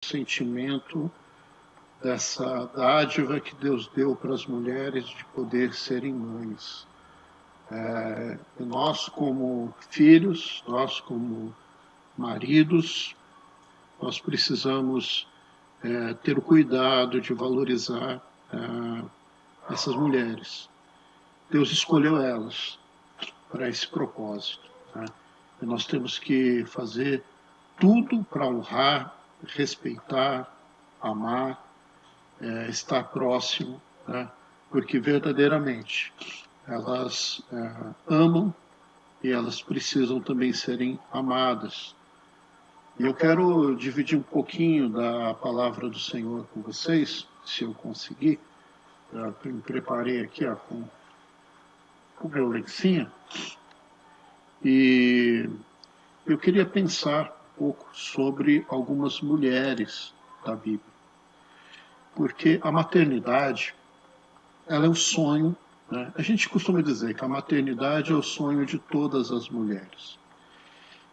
sentimento dessa dádiva que Deus deu para as mulheres de poder serem mães. E nós, como filhos, nós, como maridos, nós precisamos ter o cuidado de valorizar essas mulheres. Deus escolheu elas para esse propósito. Né? E nós temos que fazer tudo para honrar, respeitar, amar, estar próximo, né? Porque verdadeiramente elas amam e elas precisam também serem amadas. E eu quero dividir um pouquinho da palavra do Senhor com vocês, se eu conseguir. Eu me preparei aqui com o meu lencinho. E eu queria pensar um pouco sobre algumas mulheres da Bíblia. Porque a maternidade, ela é o sonho, né? A gente costuma dizer que a maternidade é o sonho de todas as mulheres.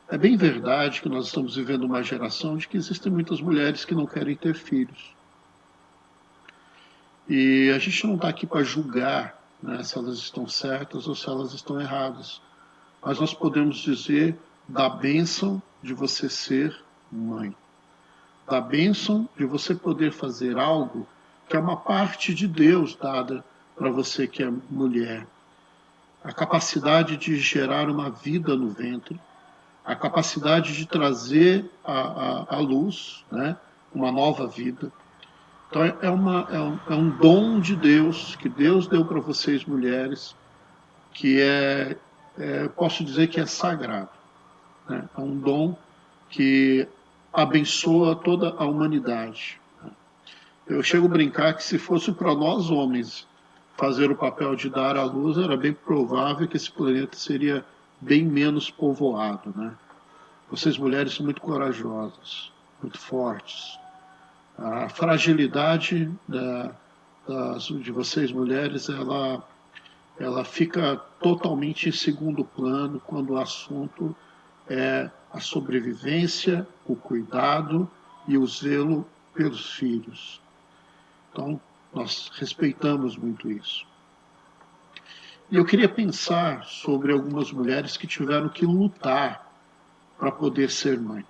É bem verdade que nós estamos vivendo uma geração de que existem muitas mulheres que não querem ter filhos. E a gente não está aqui para julgar, né, se elas estão certas ou se elas estão erradas. Mas nós podemos dizer da bênção de você ser mãe. Da bênção de você poder fazer algo que é uma parte de Deus dada para você que é mulher. A capacidade de gerar uma vida no ventre, a capacidade de trazer à luz, né, uma nova vida. Então é um dom de Deus, que Deus deu para vocês mulheres, que eu posso dizer que é sagrado. Né? É um dom que abençoa toda a humanidade. Eu chego a brincar que se fosse para nós homens fazer o papel de dar à luz, era bem provável que esse planeta seria bem menos povoado, né? Vocês mulheres são muito corajosas, muito fortes. A fragilidade de vocês mulheres, ela fica totalmente em segundo plano quando o assunto é a sobrevivência, o cuidado e o zelo pelos filhos. Então, nós respeitamos muito isso. E eu queria pensar sobre algumas mulheres que tiveram que lutar para poder ser mãe.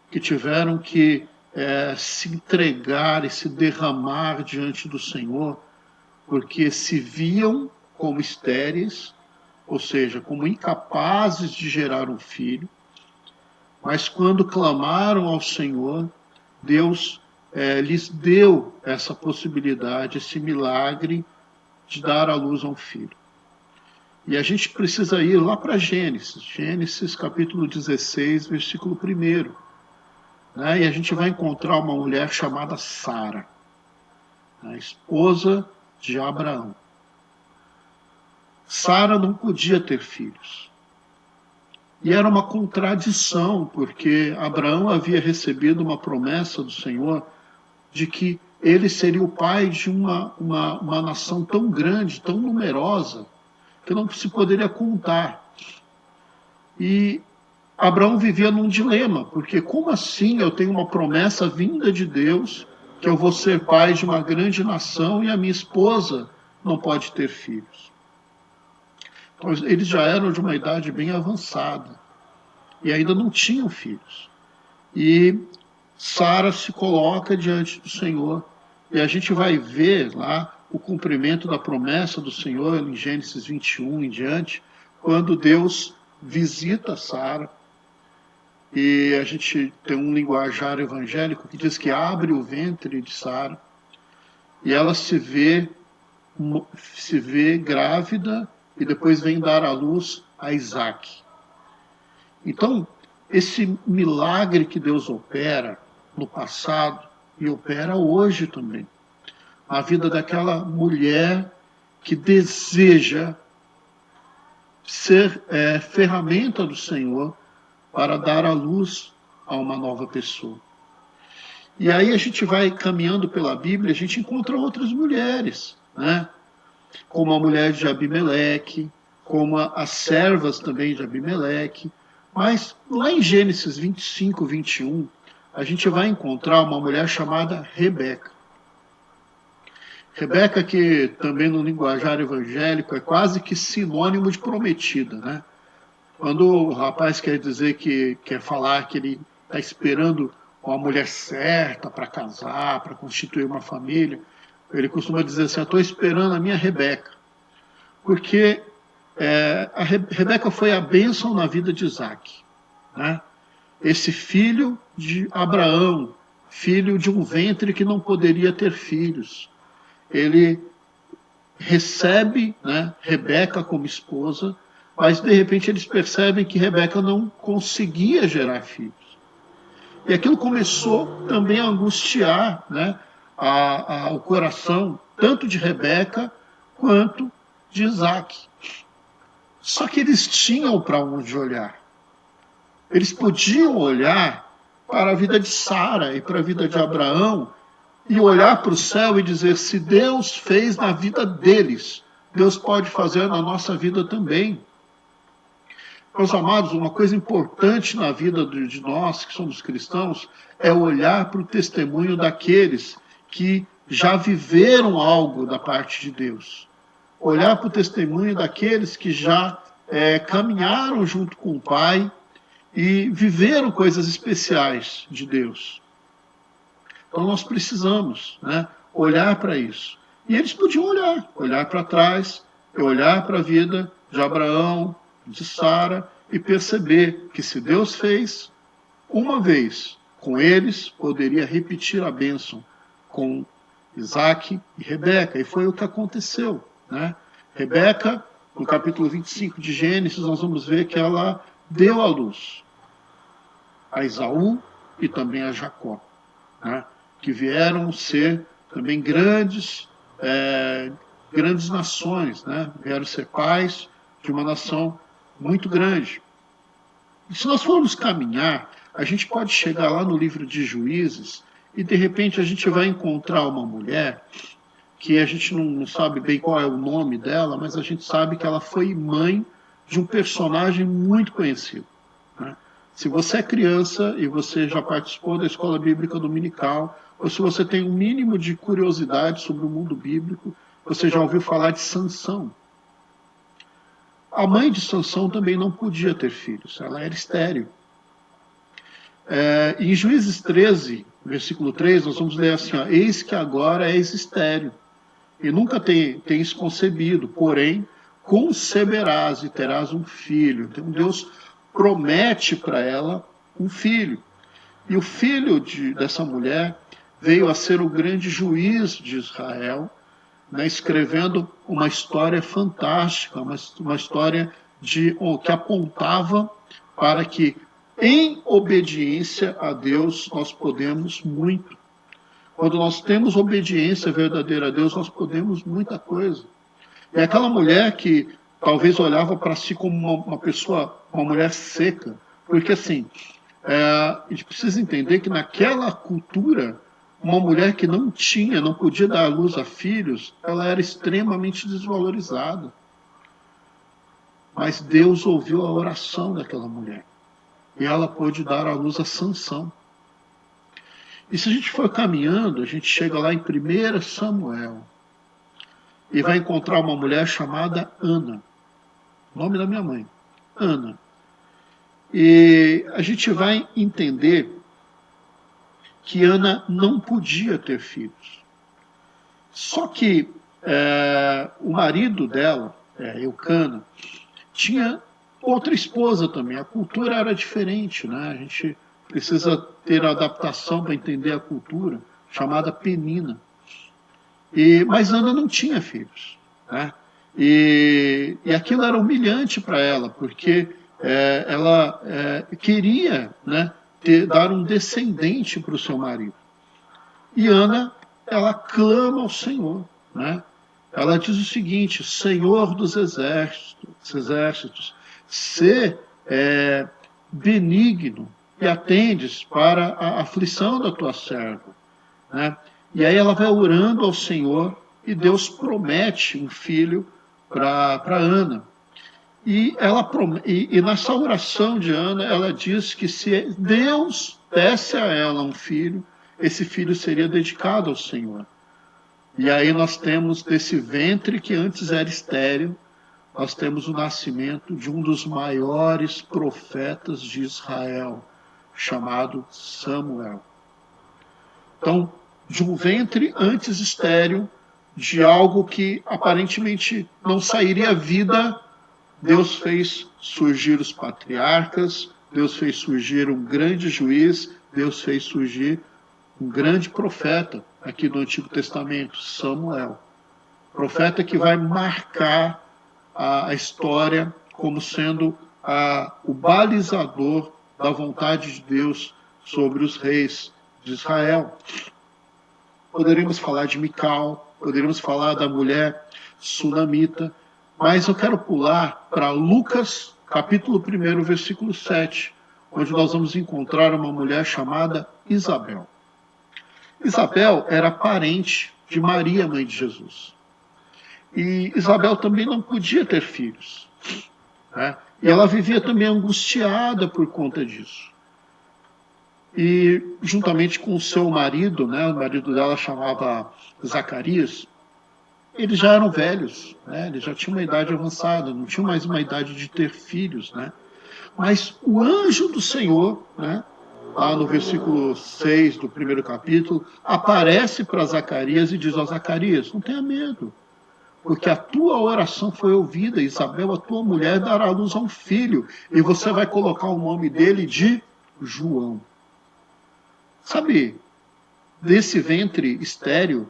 Que tiveram que se entregar e se derramar diante do Senhor, porque se viam como estéreis, ou seja, como incapazes de gerar um filho, mas quando clamaram ao Senhor, Deus lhes deu essa possibilidade, esse milagre de dar à luz a um filho. E a gente precisa ir lá para Gênesis capítulo 16, versículo 1. Né? E a gente vai encontrar uma mulher chamada Sara, a esposa de Abraão. Sara não podia ter filhos. E era uma contradição, porque Abraão havia recebido uma promessa do Senhor de que ele seria o pai de uma nação tão grande, tão numerosa, que não se poderia contar. E Abraão vivia num dilema, porque como assim eu tenho uma promessa vinda de Deus, que eu vou ser pai de uma grande nação e a minha esposa não pode ter filhos? Então, eles já eram de uma idade bem avançada e ainda não tinham filhos. E Sara se coloca diante do Senhor e a gente vai ver lá o cumprimento da promessa do Senhor em Gênesis 21 em diante, quando Deus visita Sara. E a gente tem um linguajar evangélico que diz que abre o ventre de Sara e ela se vê grávida e depois vem dar à luz a Isaac. Então, esse milagre que Deus opera no passado e opera hoje também, na vida daquela mulher que deseja ser ferramenta do Senhor para dar à luz a uma nova pessoa. E aí a gente vai caminhando pela Bíblia, a gente encontra outras mulheres, né? Como a mulher de Abimeleque, como as servas também de Abimeleque. Mas lá em Gênesis 25, 21, a gente vai encontrar uma mulher chamada Rebeca. Rebeca, que também no linguajar evangélico é quase que sinônimo de prometida, né? Quando o rapaz quer dizer que quer falar que ele está esperando uma mulher certa para casar, para constituir uma família, ele costuma dizer assim: eu estou esperando a minha Rebeca. Porque a Rebeca foi a bênção na vida de Isaac, né? Esse filho de Abraão, filho de um ventre que não poderia ter filhos. Ele recebe, né, Rebeca como esposa, mas de repente eles percebem que Rebeca não conseguia gerar filhos. E aquilo começou também a angustiar, né, o coração tanto de Rebeca quanto de Isaac. Só que eles tinham para onde olhar. Eles podiam olhar para a vida de Sara e para a vida de Abraão e olhar para o céu e dizer: se Deus fez na vida deles, Deus pode fazer na nossa vida também. Meus amados, uma coisa importante na vida de nós que somos cristãos é olhar para o testemunho daqueles que já viveram algo da parte de Deus. Olhar para o testemunho daqueles que já caminharam junto com o Pai e viveram coisas especiais de Deus. Então nós precisamos, né, olhar para isso. E eles podiam olhar para trás, olhar para a vida de Abraão, de Sara, e perceber que se Deus fez uma vez com eles, poderia repetir a bênção com Isaac e Rebeca. E foi o que aconteceu, né? Rebeca, no capítulo 25 de Gênesis, nós vamos ver que ela deu à luz a Esaú e também a Jacó, né? Que vieram ser também grandes nações, né? Vieram ser pais de uma nação muito grande. E se nós formos caminhar, a gente pode chegar lá no livro de Juízes e de repente a gente vai encontrar uma mulher que a gente não sabe bem qual é o nome dela, mas a gente sabe que ela foi mãe de um personagem muito conhecido, né? Se você é criança e você já participou da escola bíblica dominical, ou se você tem um mínimo de curiosidade sobre o mundo bíblico, você já ouviu falar de Sansão. A mãe de Sansão também não podia ter filhos, ela era estéril. Em Juízes 13, versículo 3, nós vamos ler assim: ó, eis que agora és estéril, e nunca tens concebido, porém conceberás e terás um filho. Então Deus promete para ela um filho. E o filho dessa mulher veio a ser o grande juiz de Israel, né, escrevendo uma história fantástica, uma história que apontava para que, em obediência a Deus, nós podemos muito. Quando nós temos obediência verdadeira a Deus, nós podemos muita coisa. É aquela mulher que talvez olhava para si como uma pessoa, uma mulher seca, porque assim, a gente precisa entender que naquela cultura, uma mulher que não podia dar à luz a filhos, ela era extremamente desvalorizada. Mas Deus ouviu a oração daquela mulher. E ela pôde dar à luz a Sansão. E se a gente for caminhando, a gente chega lá em 1 Samuel. E vai encontrar uma mulher chamada Ana. Nome da minha mãe. Ana. E a gente vai entender que Ana não podia ter filhos. Só que o marido dela, Eucana, tinha outra esposa também. A cultura era diferente, né? A gente precisa ter adaptação para entender a cultura, chamada Penina. Mas Ana não tinha filhos, né? E aquilo era humilhante para ela, porque ela queria, né, dar um descendente para o seu marido. E Ana, ela clama ao Senhor, né? Ela diz o seguinte: Senhor dos exércitos, sê benigno e atendes para a aflição da tua serva, né? E aí ela vai orando ao Senhor e Deus promete um filho para Ana. E nessa oração de Ana, ela diz que se Deus desse a ela um filho, esse filho seria dedicado ao Senhor. E aí nós temos desse ventre que antes era estéril, nós temos o nascimento de um dos maiores profetas de Israel, chamado Samuel. Então, de um ventre antes estéril, de algo que aparentemente não sairia vida, Deus fez surgir os patriarcas, Deus fez surgir um grande juiz, Deus fez surgir um grande profeta aqui do Antigo Testamento, Samuel. Profeta que vai marcar a história como sendo o balizador da vontade de Deus sobre os reis de Israel. Poderíamos falar de Mical, poderíamos falar da mulher sunamita, mas eu quero pular para Lucas, capítulo 1, versículo 7, onde nós vamos encontrar uma mulher chamada Isabel. Isabel era parente de Maria, mãe de Jesus. E Isabel também não podia ter filhos, né? E ela vivia também angustiada por conta disso. E juntamente com o seu marido, né, o marido dela chamava Zacarias, eles já eram velhos, né, eles já tinham uma idade avançada, não tinham mais uma idade de ter filhos, né? Mas o anjo do Senhor, né, lá no versículo 6 do 1º capítulo, aparece para Zacarias e diz: ó Zacarias, não tenha medo, porque a tua oração foi ouvida. Isabel, a tua mulher, dará à luz a um filho, e você vai colocar o nome dele de João. Sabe, desse ventre estéril,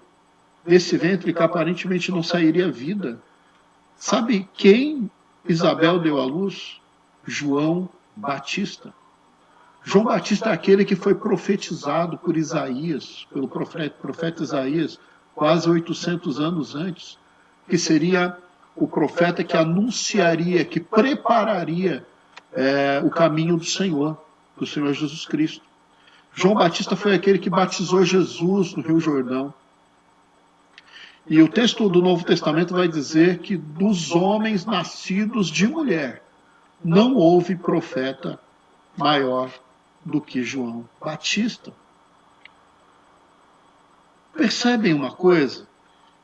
desse ventre que aparentemente não sairia vida, sabe quem Isabel deu à luz? João Batista. João Batista é aquele que foi profetizado por Isaías, pelo profeta Isaías, quase 800 anos antes, que seria o profeta que anunciaria, que prepararia o caminho do Senhor Jesus Cristo. João Batista foi aquele que batizou Jesus no Rio Jordão. E o texto do Novo Testamento vai dizer que dos homens nascidos de mulher, não houve profeta maior do que João Batista. Percebem uma coisa?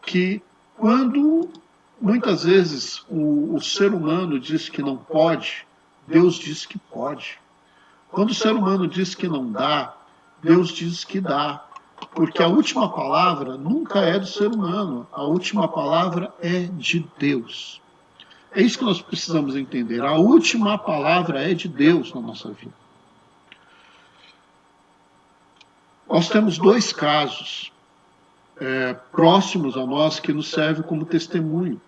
Que quando muitas vezes o ser humano diz que não pode, Deus diz que pode. Quando o ser humano diz que não dá, Deus diz que dá. Porque a última palavra nunca é do ser humano, a última palavra é de Deus. É isso que nós precisamos entender. A última palavra é de Deus na nossa vida. Nós temos dois casos próximos a nós que nos servem como testemunho.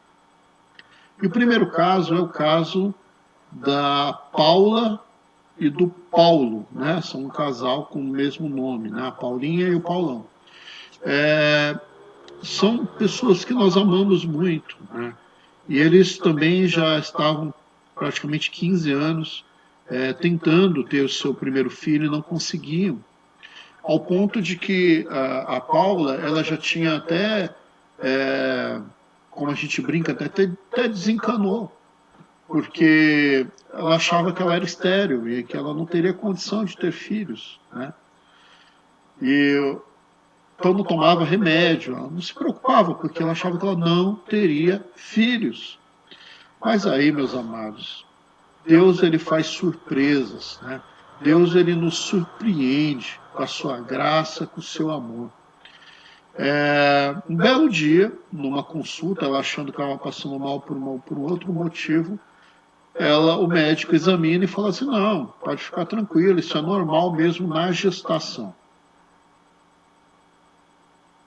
E o primeiro caso é o caso da Paula e do Paulo, né? São um casal com o mesmo nome, né? A Paulinha e o Paulão. São pessoas que nós amamos muito, né? E eles também já estavam praticamente 15 anos tentando ter o seu primeiro filho e não conseguiam. Ao ponto de que a Paula, ela já tinha até, como a gente brinca, até desencanou, porque ela achava que ela era estéril e que ela não teria condição de ter filhos, né? Então não tomava remédio, ela não se preocupava, porque ela achava que ela não teria filhos. Mas aí, meus amados, Deus ele faz surpresas, né? Deus ele nos surpreende com a sua graça, com o seu amor. Um belo dia, numa consulta, ela achando que ela estava passando mal por um outro motivo, o médico examina e fala assim: não, pode ficar tranquilo, isso é normal mesmo na gestação.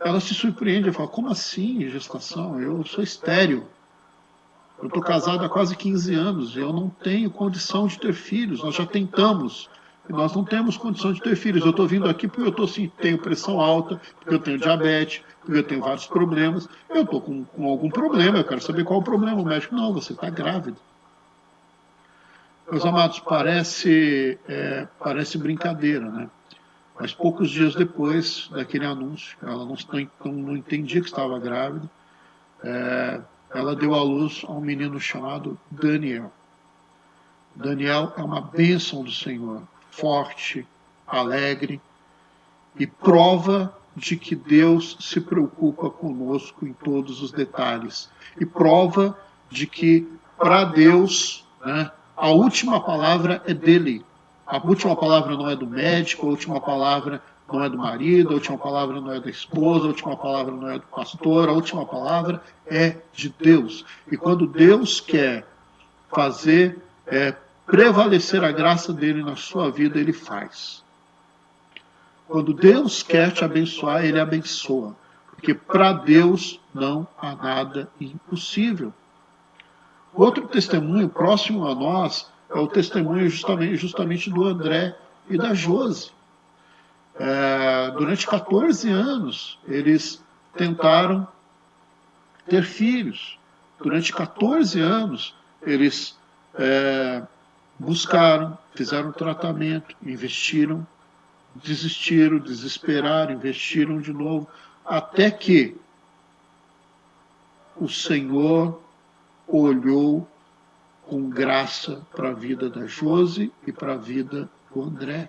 Ela se surpreende e fala: como assim gestação? Eu sou estéril. Eu estou casado há quase 15 anos, eu não tenho condição de ter filhos, nós já tentamos. Nós não temos condição de ter filhos. Eu estou vindo aqui porque eu tenho pressão alta, porque eu tenho diabetes, porque eu tenho vários problemas. Eu estou com algum problema, eu quero saber qual é o problema. O médico: não, você está grávida. Meus amados, parece brincadeira, né? Mas poucos dias depois daquele anúncio, ela não entendia que estava grávida, ela deu à luz a um menino chamado Daniel. Daniel é uma bênção do Senhor, forte, alegre e prova de que Deus se preocupa conosco em todos os detalhes. E prova de que, para Deus, né, a última palavra é dele. A última palavra não é do médico, a última palavra não é do marido, a última palavra não é da esposa, a última palavra não é do pastor, a última palavra é de Deus. E quando Deus quer fazer prevalecer a graça dele na sua vida, ele faz. Quando Deus quer te abençoar, ele abençoa. Porque para Deus não há nada impossível. Outro testemunho próximo a nós é o testemunho justamente do André e da Josi. Durante 14 anos, eles tentaram ter filhos. Durante 14 anos, eles buscaram, fizeram tratamento, investiram, desistiram, desesperaram, investiram de novo, até que o Senhor olhou com graça para a vida da Josi e para a vida do André.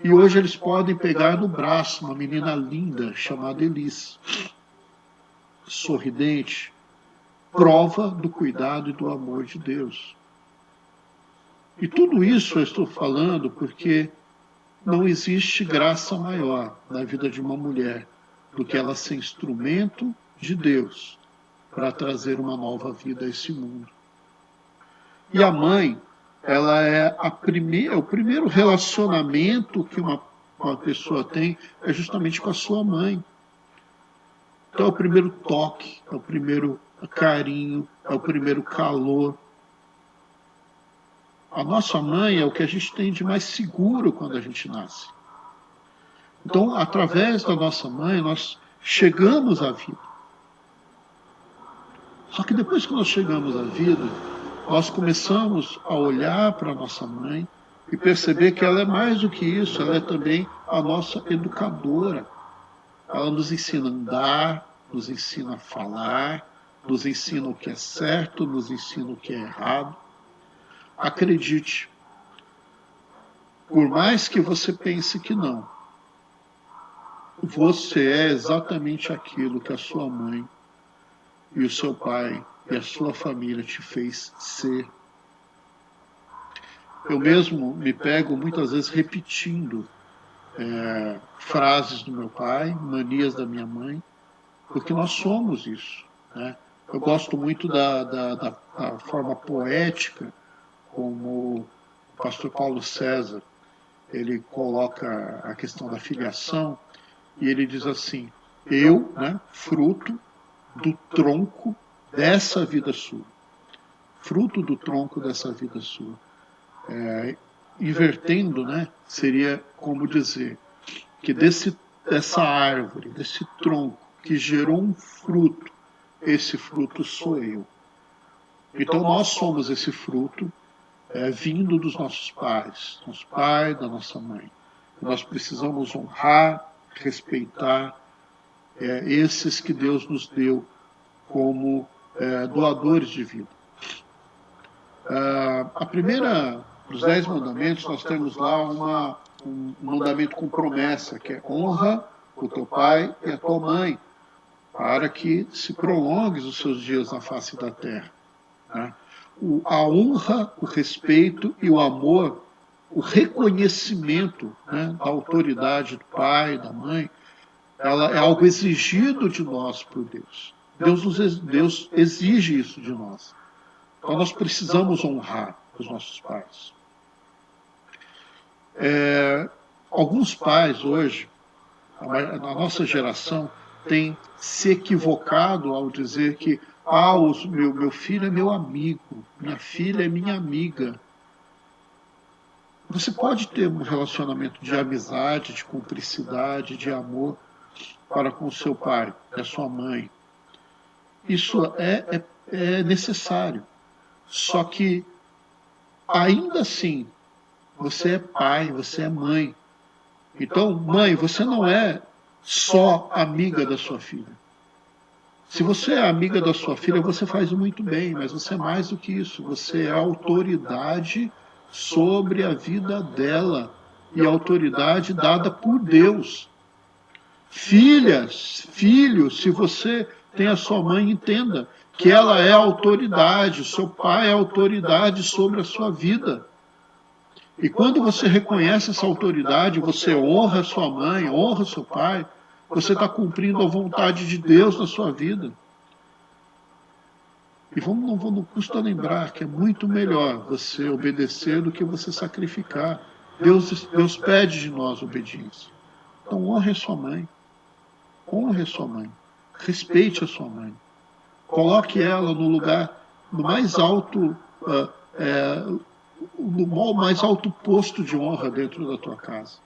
E hoje eles podem pegar no braço uma menina linda chamada Elis, sorridente, prova do cuidado e do amor de Deus. E tudo isso eu estou falando porque não existe graça maior na vida de uma mulher do que ela ser instrumento de Deus para trazer uma nova vida a esse mundo. E a mãe, ela é o primeiro relacionamento que uma pessoa tem é justamente com a sua mãe. Então é o primeiro toque, é o primeiro carinho, é o primeiro calor. A nossa mãe é o que a gente tem de mais seguro quando a gente nasce. Então, através da nossa mãe, nós chegamos à vida. Só que depois que nós chegamos à vida, nós começamos a olhar para a nossa mãe e perceber que ela é mais do que isso, ela é também a nossa educadora. Ela nos ensina a andar, nos ensina a falar, nos ensina o que é certo, nos ensina o que é errado. Acredite, por mais que você pense que não, você é exatamente aquilo que a sua mãe e o seu pai e a sua família te fez ser. Eu mesmo me pego muitas vezes repetindo frases do meu pai, manias da minha mãe, porque nós somos isso, né? Eu gosto muito da forma poética como o pastor Paulo César, ele coloca a questão da filiação e ele diz assim: eu, né, fruto do tronco dessa vida sua. Fruto do tronco dessa vida sua. Invertendo, né, seria como dizer que dessa árvore, desse tronco que gerou um fruto, esse fruto sou eu. Então nós somos esse fruto vindo dos nossos pais, nosso pai, da nossa mãe. Nós precisamos honrar, respeitar esses que Deus nos deu como doadores de vida. A primeira dos 10 mandamentos, nós temos lá um mandamento com promessa, que é honra o teu pai e a tua mãe, para que se prolongues os seus dias na face da terra. Né? A honra, o respeito e o amor, o reconhecimento, né, da autoridade do pai, da mãe, ela é algo exigido de nós por Deus. Deus exige isso de nós. Então nós precisamos honrar os nossos pais. Alguns pais hoje, a nossa geração, tem se equivocado ao dizer que meu filho é meu amigo, minha filha é minha amiga. Você pode ter um relacionamento de amizade, de cumplicidade, de amor para com o seu pai e a sua mãe. Isso é necessário. Só que, ainda assim, você é pai, você é mãe. Então, mãe, você não é só amiga da sua filha. Se você é amiga da sua filha, você faz muito bem, mas você é mais do que isso. Você é autoridade sobre a vida dela e autoridade dada por Deus. Filhas, filhos, se você tem a sua mãe, entenda que ela é autoridade, seu pai é autoridade sobre a sua vida. E quando você reconhece essa autoridade, você honra sua mãe, honra seu pai, você está cumprindo a vontade de Deus na sua vida. E não custa lembrar que é muito melhor você obedecer do que você sacrificar. Deus pede de nós obediência. Então honre a sua mãe. Honre a sua mãe. Respeite a sua mãe. Coloque ela no lugar, no mais alto, no mais alto posto de honra dentro da tua casa.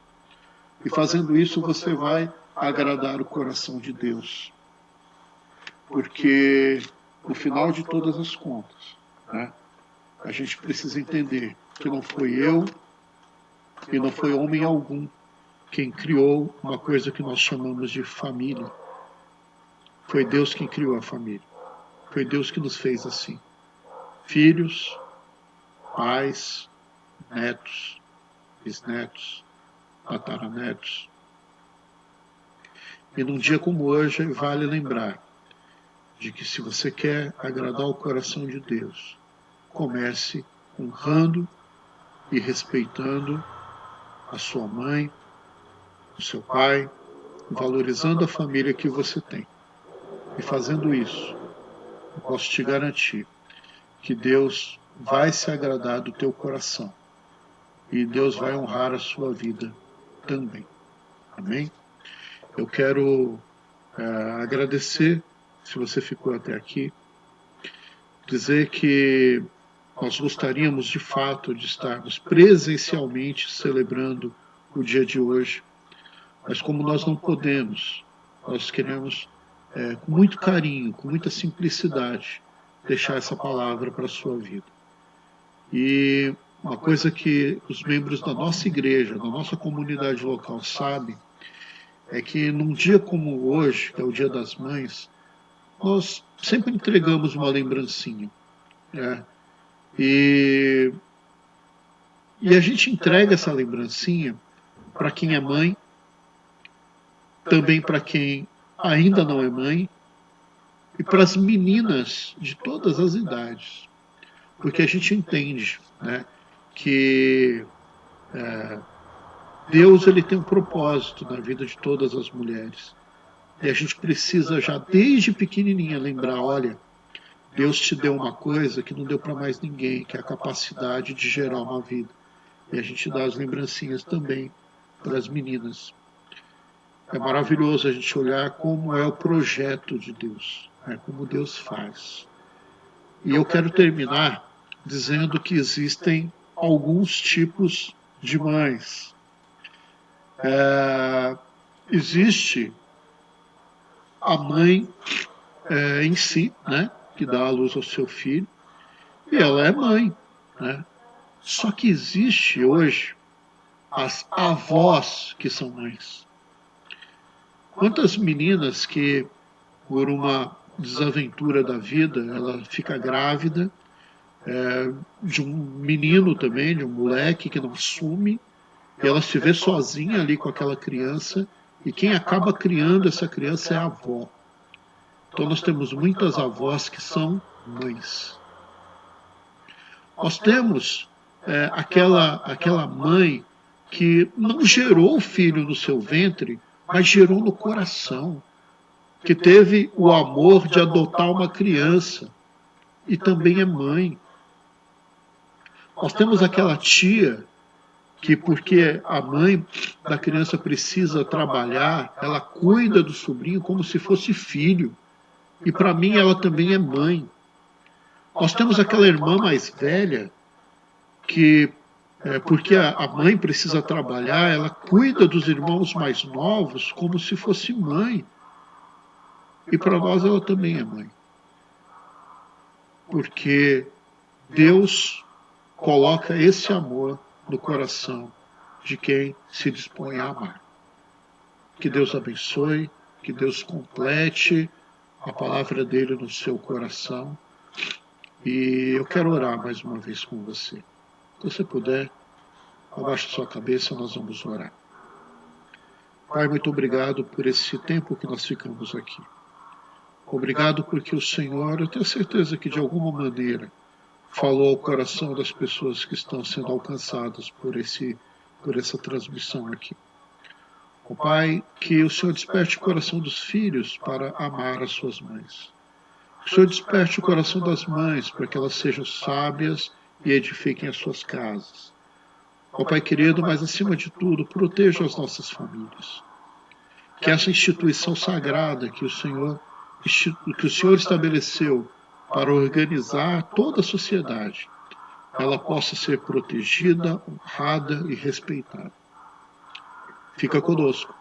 E fazendo isso você vai agradar o coração de Deus. Porque no final de todas as contas, né, a gente precisa entender que não foi eu e não foi homem algum quem criou uma coisa que nós chamamos de família. Foi Deus quem criou a família. Foi Deus que nos fez assim. Filhos, pais, netos, bisnetos, tataranetos. E num dia como hoje, vale lembrar de que se você quer agradar o coração de Deus, comece honrando e respeitando a sua mãe, o seu pai, valorizando a família que você tem. E fazendo isso, eu posso te garantir que Deus vai se agradar do teu coração e Deus vai honrar a sua vida também. Amém? Eu quero agradecer, se você ficou até aqui, dizer que nós gostaríamos de fato de estarmos presencialmente celebrando o dia de hoje, mas como nós não podemos, nós queremos, com muito carinho, com muita simplicidade, deixar essa palavra para a sua vida. E uma coisa que os membros da nossa igreja, da nossa comunidade local sabem, é que num dia como hoje, que é o Dia das Mães, nós sempre entregamos uma lembrancinha, né? E a gente entrega essa lembrancinha para quem é mãe, também para quem ainda não é mãe, e para as meninas de todas as idades. Porque a gente entende, né, que Deus ele tem um propósito na vida de todas as mulheres. E a gente precisa já desde pequenininha lembrar, olha, Deus te deu uma coisa que não deu para mais ninguém, que é a capacidade de gerar uma vida. E a gente dá as lembrancinhas também para as meninas. É maravilhoso a gente olhar como é o projeto de Deus, né, como Deus faz. E eu quero terminar dizendo que existem alguns tipos de mães. Existe a mãe em si, né, que dá a luz ao seu filho, e ela é mãe, né? Só que existe hoje as avós que são mães. Quantas meninas que, por uma desaventura da vida, ela fica grávida, de um menino também, de um moleque que não assume, e ela se vê sozinha ali com aquela criança, e quem acaba criando essa criança é a avó. Então nós temos muitas avós que são mães. Nós temos aquela mãe que não gerou o filho no seu ventre, mas gerou no coração, que teve o amor de adotar uma criança e também é mãe. Nós temos aquela tia que, porque a mãe da criança precisa trabalhar, ela cuida do sobrinho como se fosse filho. E para mim ela também é mãe. Nós temos aquela irmã mais velha que, porque a mãe precisa trabalhar, ela cuida dos irmãos mais novos como se fosse mãe. E para nós ela também é mãe. Porque Deus coloca esse amor no coração de quem se dispõe a amar. Que Deus abençoe, que Deus complete a palavra dele no seu coração. E eu quero orar mais uma vez com você. Se você puder, abaixe sua cabeça, nós vamos orar. Pai, muito obrigado por esse tempo que nós ficamos aqui. Obrigado porque o Senhor, eu tenho certeza que de alguma maneira, falou ao coração das pessoas que estão sendo alcançadas por essa transmissão aqui. Ó Pai, que o Senhor desperte o coração dos filhos para amar as suas mães. Que o Senhor desperte o coração das mães para que elas sejam sábias e edifiquem as suas casas. Ó Pai querido, mas acima de tudo, proteja as nossas famílias. Que essa instituição sagrada que o Senhor estabeleceu para organizar toda a sociedade, ela possa ser protegida, honrada e respeitada. Fica conosco.